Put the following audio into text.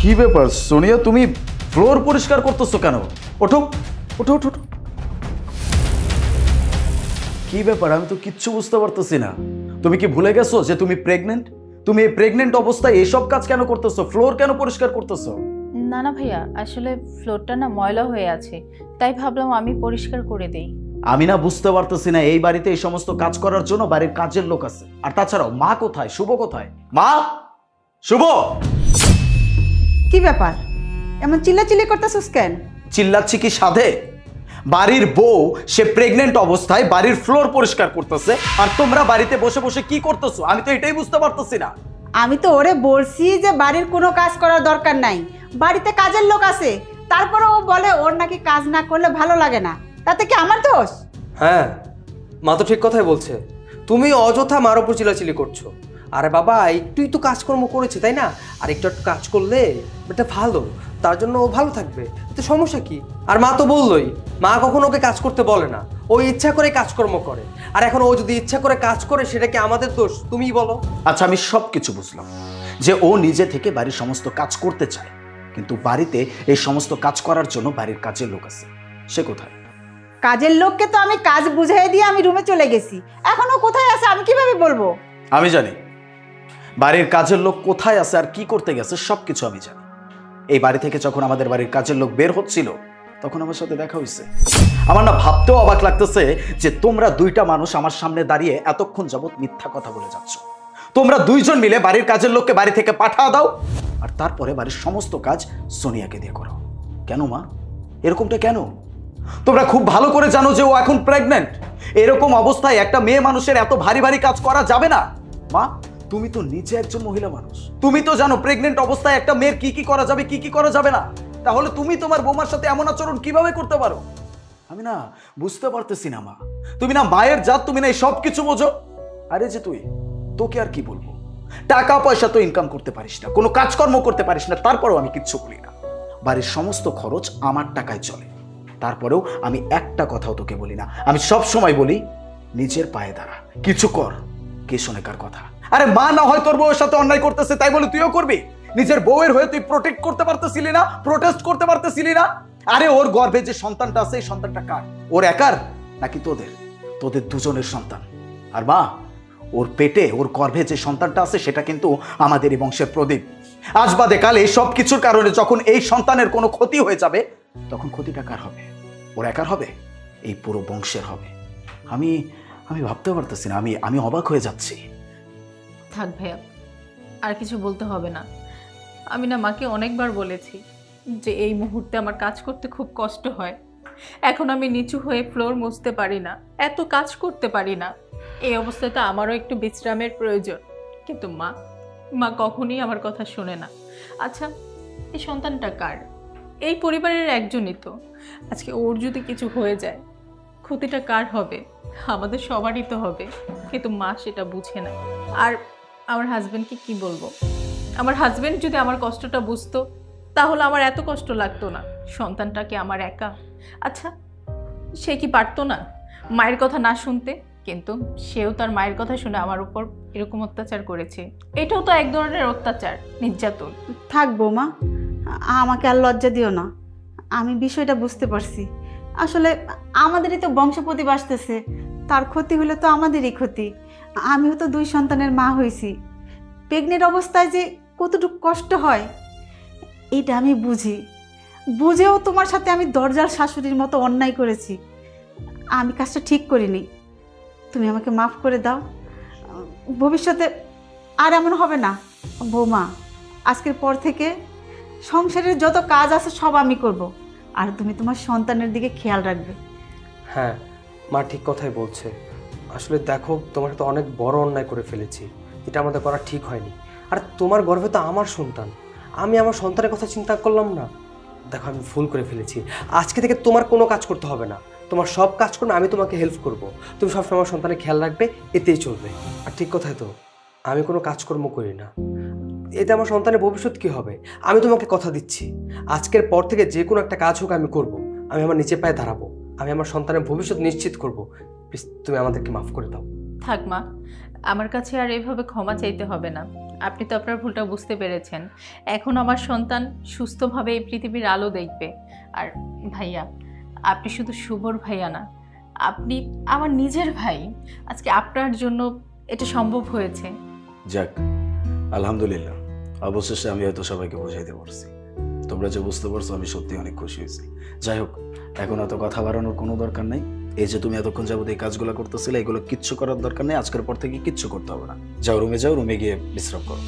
কি ব্যাপার সোনিয়া, তুমি ফ্লোর পরিষ্কার করতেছো কেন? ওঠো ওঠো ওঠো। কি ব্যাপার, আমি তো কিচ্ছু বুঝতে পারতেছি না। তুমি কি ভুলে গেছো যে তুমি প্রেগনেন্ট? তুমি এই প্রেগনেন্ট অবস্থায় এসব কাজ কেন করতেছো? ফ্লোর কেন পরিষ্কার করতেছো? না না ভাইয়া, আসলে ফ্লোরটা না ময়লা হয়ে আছে, তাই ভাবলাম আমি পরিষ্কার করে দেই। আমি না বুঝতে পারতেছি না, এই বাড়িতে এই সমস্ত কাজ করার জন্য বাড়ির কাজের লোক আছে, আর তাছাড়াও মা কোথায়, শুভ কোথায়? মা, শুভ! কি ব্যাপার, এমন চিল্লাচিল্লি করতেছিস কেন? চিল্লাচ্ছি কি সাধে? বাড়ির বউ সে প্রেগনেন্ট অবস্থায় বাড়ির ফ্লোর পরিষ্কার করতেছে, আর তোমরা বাড়িতে বসে বসে কি করতেছো? আমি তো এটাই বুঝতে পারতেছি না। আমি তো ওরে বলছি যে বাড়ির কোনো কাজ করার দরকার নাই, বাড়িতে কাজের লোক আছে, তারপরে ও বলে ওর নাকি কাজ না করলে ভালো লাগে না। তাতে কি আমার দোষ? হ্যাঁ, মা তো ঠিক কথাই বলছে। তুমি অযথা মার উপর চিল্লাচিল্লি করছো। আরে বাবা, একটুই তো কাজকর্ম করেছে তাই না? আর একটু একটু কাজ করলে এটা ভালো, তার জন্য ও ভালো থাকবে, এতে সমস্যা কি? আর মা তো বললোই, মা কখনো ওকে কাজ করতে বলে না, ও ইচ্ছা করে কাজকর্ম করে। আর এখন ও যদি ইচ্ছা করে কাজ করে, সেটা কি আমাদের দোষ? তুমিই বলো। আচ্ছা, আমি সব কিছু বুঝলাম যে ও নিজে থেকে বাড়ির সমস্ত কাজ করতে চায়, কিন্তু বাড়িতে এই সমস্ত কাজ করার জন্য বাড়ির কাজের লোক আছে, সে কোথায়? কাজের লোককে তো আমি কাজ বুঝিয়ে দিয়ে আমি রুমে চলে গেছি, এখনো কোথায় আছে আমি কিভাবে বলবো? আমি জানি বাড়ির কাজের লোক কোথায় আছে আর কি করতে গেছে, সবকিছু আমি জানি। এই বাড়ি থেকে যখন আমাদের বাড়ির কাজের লোক বের হচ্ছিল, তখন আমার সাথে দেখা হয়েছে। আমার না ভাবতেও অবাক লাগতেছে যে তোমরা দুইটা মানুষ আমার সামনে দাঁড়িয়ে এতক্ষণ যাবৎ মিথ্যা কথা বলে যাচ্ছ। তোমরা দুইজন মিলে বাড়ির কাজের লোককে বাড়ি থেকে পাঠা দাও, আর তারপরে বাড়ির সমস্ত কাজ সোনিয়াকে দিয়ে করো। কেন মা, এরকমটা কেন? তোমরা খুব ভালো করে জানো যে ও এখন প্রেগনেন্ট। এরকম অবস্থায় একটা মেয়ে মানুষের এত ভারী ভারী কাজ করা যাবে না। মা, তুমি তো নিজে একজন মহিলা মানুষ, তুমি তো জানো প্রেগনেন্ট অবস্থায় একটা মেয়ের কি কি করা যাবে, কি কি করা যাবে না। তাহলে তুমি তোমার বৌমার সাথে এমন আচরণ কিভাবে করতে পারো? আমি না বুঝতে পারতেছি না মা। তুমি না মায়ের জাত, তুমি না এই সব কিছু বোঝো। আরে যে তুই, তোকে আর কি বলবো, টাকা পয়সা তো ইনকাম করতে পারিস না, কোনো কাজকর্ম করতে পারিস না, তারপরেও আমি কিচ্ছু বলি না। বাড়ির সমস্ত খরচ আমার টাকায় চলে, তারপরেও আমি একটা কথাও তোকে বলি না। আমি সব সময় বলি নিজের পায়ে দাঁড়া, কিছু কর। কে শোনে কার কথা? আরে মা না হয় তোর বউয়ের সাথে অন্যায় করতেছে, তাই বলে তুইও করবি? নিজের বউয়ের হয়ে তুই প্রোটেক্ট করতে পারতেছিলি না, প্রোটেস্ট করতে পারতেছিলি না? আরে ওর গর্ভে যে সন্তানটা আছে, এই সন্তানটা কার? ওর একার নাকি তোদের? তোদের দুজনের সন্তান। আর মা, ওর পেটে ওর গর্ভে যে সন্তানটা আছে, সেটা কিন্তু আমাদেরই বংশের প্রদীপ। আজ বাদে কাল এই সব কিছুর কারণে যখন এই সন্তানের কোনো ক্ষতি হয়ে যাবে, তখন ক্ষতিটা কার হবে? ওর একার হবে? এই পুরো বংশের হবে। আমি আমি ভাবতে পারতেছি না, আমি অবাক হয়ে যাচ্ছি। থাক ভাইয়া, আর কিছু বলতে হবে না। আমি না মাকে অনেকবার বলেছি যে এই মুহূর্তে আমার কাজ করতে খুব কষ্ট হয়। এখন আমি নিচু হয়ে ফ্লোর মুছতে পারি না, এত কাজ করতে পারি না। এই অবস্থাতে আমারও একটু বিশ্রামের প্রয়োজন। কিন্তু মা কখনই আমার কথা শোনে না। আচ্ছা, এই সন্তানটা কার? এই পরিবারের একজনই তো। আজকে ওর যদি কিছু হয়ে যায়, ক্ষতিটা কার হবে? আমাদের সবারই তো হবে। কিন্তু মা সেটা বুঝে না। আর আমার হাজবেন্ডকে কি বলবো? আমার হাজবেন্ড যদি আমার কষ্টটা বুঝতো, তাহলে আমার এত কষ্ট লাগতো না। সন্তানটাকে আমার একা। আচ্ছা, সে কি পারতো না মায়ের কথা না শুনতে? কিন্তু সেও তার মায়ের কথা শুনে আমার উপর এরকম অত্যাচার করেছে। এটাও তো এক ধরনের অত্যাচার, নির্যাতন। থাক বৌমা, আমাকে আর লজ্জা দিও না। আমি বিষয়টা বুঝতে পারছি। আসলে আমাদেরই তো বংশপ্রদীপ আসতেছে, তার ক্ষতি হলে তো আমাদেরই ক্ষতি। আমিও তো 2 সন্তানের মা হয়েছি। প্রেগনেন্ট অবস্থায় যে কতটুকু কষ্ট হয় এটা আমি বুঝেও তোমার সাথে আমি দরজাল শাশুড়ির মতো অন্যায় করেছি। আমি কাজটা ঠিক করিনি, তুমি আমাকে মাফ করে দাও। ভবিষ্যতে আর এমন হবে না। বৌমা, আজকের পর থেকে সংসারের যত কাজ আছে সব আমি করব, আর তুমি তোমার সন্তানের দিকে খেয়াল রাখবে। হ্যাঁ, মা ঠিক কথাই বলছে। আসলে দেখো, তোমার তো অনেক বড় অন্যায় করে ফেলেছি, এটা আমাদের করা ঠিক হয়নি। আর তোমার গর্ভে তো আমার সন্তান, আমি আমার সন্তানের কথা চিন্তা করলাম না। দেখো, আমি ভুল করে ফেলেছি। আজকে থেকে তোমার কোনো কাজ করতে হবে না, তোমার সব কাজ করলে আমি তোমাকে হেল্প করব। তুমি সবসময় আমার সন্তানের খেয়াল রাখবে, এতেই চলবে। আর ঠিক কথাই তো, আমি কোনো কাজকর্ম করি না, এতে আমার সন্তানের ভবিষ্যৎ কী হবে? আমি তোমাকে কথা দিচ্ছি, আজকের পর থেকে যে কোনো একটা কাজ হোক আমি করব। আমি আমার নিচে পায়ে দাঁড়াবো, আমি আমার সন্তানের ভবিষ্যৎ নিশ্চিত করব। প্লিজ তুমি আমাদেরকে মাফ করে দাও। থাক মা, আমার কাছে আর এভাবে ক্ষমা চাইতে হবে না। আপনি তো আপনার ভুলটা বুঝতে পেরেছেন। এখন আমার সন্তান সুস্থভাবে এই পৃথিবীর আলো দেখবে। আর ভাইয়া, আপনি শুধু শুভর ভাইয়া না, আপনি আমার নিজের ভাই। আজকে আপনার জন্য এটা সম্ভব হয়েছে। যাক, আলহামদুলিল্লাহ, অবশেষে আমি হয়তো সবাইকে বোঝাইতে পারছি। তোমরা যে বুঝতে পারছো আমি সত্যি অনেক খুশি হয়েছি। যাই হোক, এখন এত কথা বাড়ানোর কোনো দরকার নেই। এই যে তুমি এতক্ষণ যাবত এই কাজগুলো করতেছিলে, এগুলো কিচ্ছু করার দরকার নেই। আজকের পর থেকে কিচ্ছু করতে হবে না। যাও রুমে, যাও, রুমে গিয়ে বিশ্রাম করো।